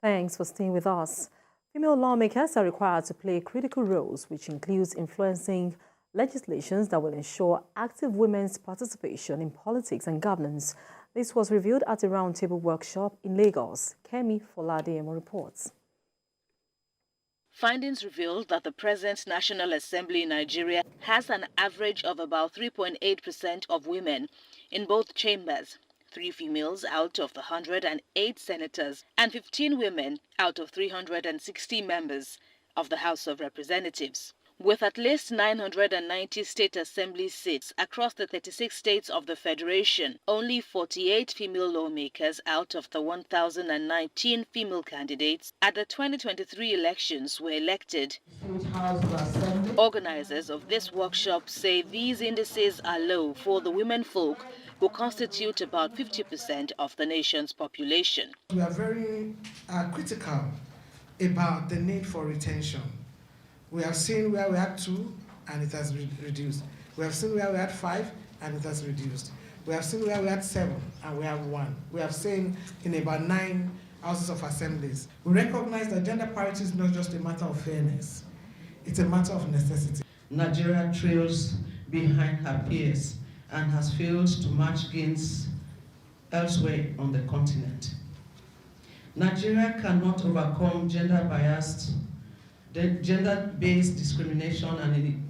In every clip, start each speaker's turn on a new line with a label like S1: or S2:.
S1: Thanks for staying with us. Female lawmakers are required to play critical roles, which includes influencing legislations that will ensure active women's participation in politics and governance. This was revealed at a roundtable workshop in Lagos. Kemi Folademo reports.
S2: Findings revealed that the present National Assembly in Nigeria has an average of about 3.8% of women in both chambers. 3 females out of the 108 senators and 15 women out of 360 members of the House of Representatives. With at least 990 state assembly seats across the 36 states of the Federation, only 48 female lawmakers out of the 1,019 female candidates at the 2023 elections were elected. Organizers of this workshop say these indices are low for the women folk, who constitute about 50% of the nation's population.
S3: We are very critical about the need for retention. We have seen where we had 2 and it has reduced. We have seen where we had 5 and it has reduced. We have seen where we had 7 and we have 1. We have seen in about 9 houses of assemblies. We recognize that gender parity is not just a matter of fairness, it's a matter of necessity.
S4: Nigeria trails behind her peers and has failed to match gains elsewhere on the continent. Nigeria cannot overcome gender-based discrimination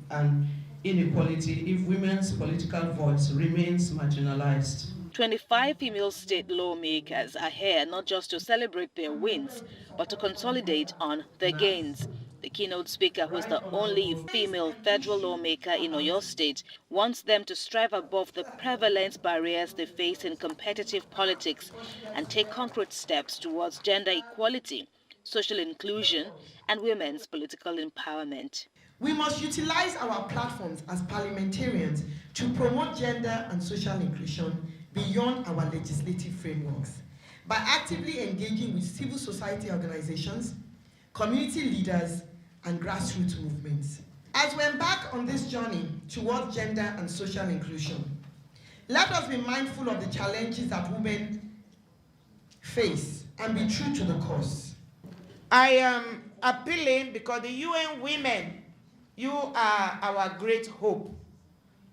S4: and inequality if women's political voice remains marginalized.
S2: 25 female state lawmakers are here not just to celebrate their wins, but to consolidate on their gains. The keynote speaker, who is the only female federal lawmaker in Oyo State, wants them to strive above the prevalent barriers they face in competitive politics and take concrete steps towards gender equality, social inclusion, and women's political empowerment.
S5: We must utilize our platforms as parliamentarians to promote gender and social inclusion beyond our legislative frameworks by actively engaging with civil society organizations, community leaders, and grassroots movements. As we embark on this journey towards gender and social inclusion, let us be mindful of the challenges that women face and be true to the cause.
S6: I am appealing because the UN Women, you are our great hope.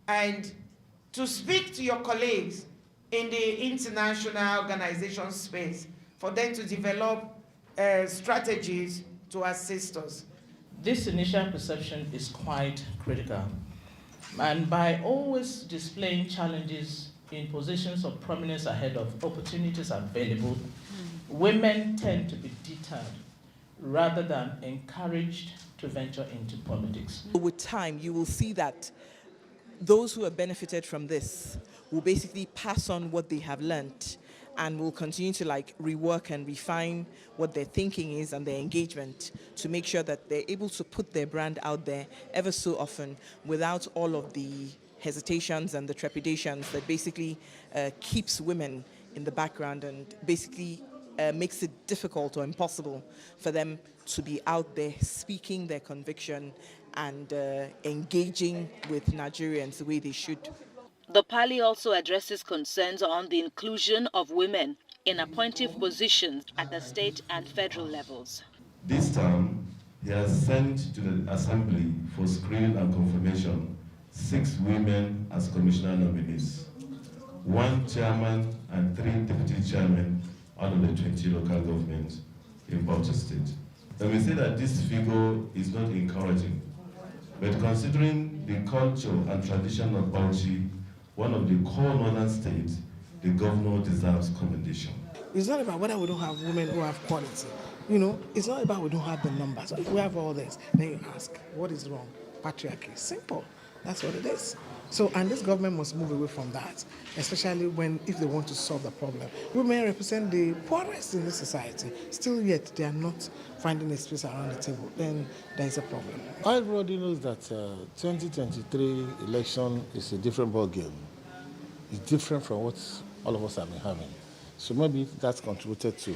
S6: And to speak to your colleagues in the international organization space for them to develop strategies to assist us.
S7: This initial perception is quite critical. And by always displaying challenges in positions of prominence ahead of opportunities available, women tend to be deterred rather than encouraged to venture into politics.
S8: With time, you will see that those who have benefited from this will basically pass on what they have learned and will continue to rework and refine what their thinking is and their engagement to make sure that they're able to put their brand out there ever so often without all of the hesitations and the trepidations that basically keeps women in the background and basically makes it difficult or impossible for them to be out there speaking their conviction and engaging with Nigerians the way they should.
S2: The Party also addresses concerns on the inclusion of women in appointive positions at the state and federal levels.
S9: This time, he has sent to the Assembly for screening and confirmation 6 women as commissioner nominees, 1 chairman and 3 deputy chairmen out of the 20 local governments in Bauchi State. And we say that this figure is not encouraging, but considering the culture and tradition of Bauchi, one of the core northern states, the governor deserves commendation.
S3: It's not about whether we don't have women who have quality. It's not about we don't have the numbers. If we have all this, then you ask, what is wrong? Patriarchy. Simple. That's what it is. And this government must move away from that, especially if they want to solve the problem. Women represent the poorest in this society. Still yet, they are not finding a space around the table. Then there is a problem.
S10: Everybody knows that 2023 election is a different ballgame. It's different from what all of us have been having. So maybe that's contributed to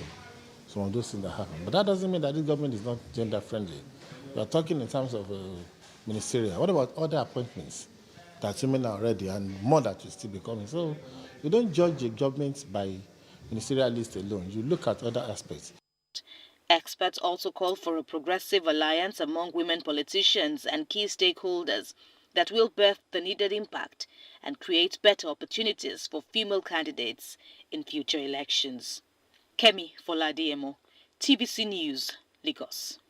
S10: some of those things that happen. But that doesn't mean that this government is not gender friendly. We are talking in terms of ministerial. What about other appointments that women are already and more that will still be coming? So you don't judge a government by ministerial list alone. You look at other aspects.
S2: Experts also call for a progressive alliance among women politicians and key stakeholders that will birth the needed impact and create better opportunities for female candidates in future elections. Kemi Foladiemo, TVC News, Lagos.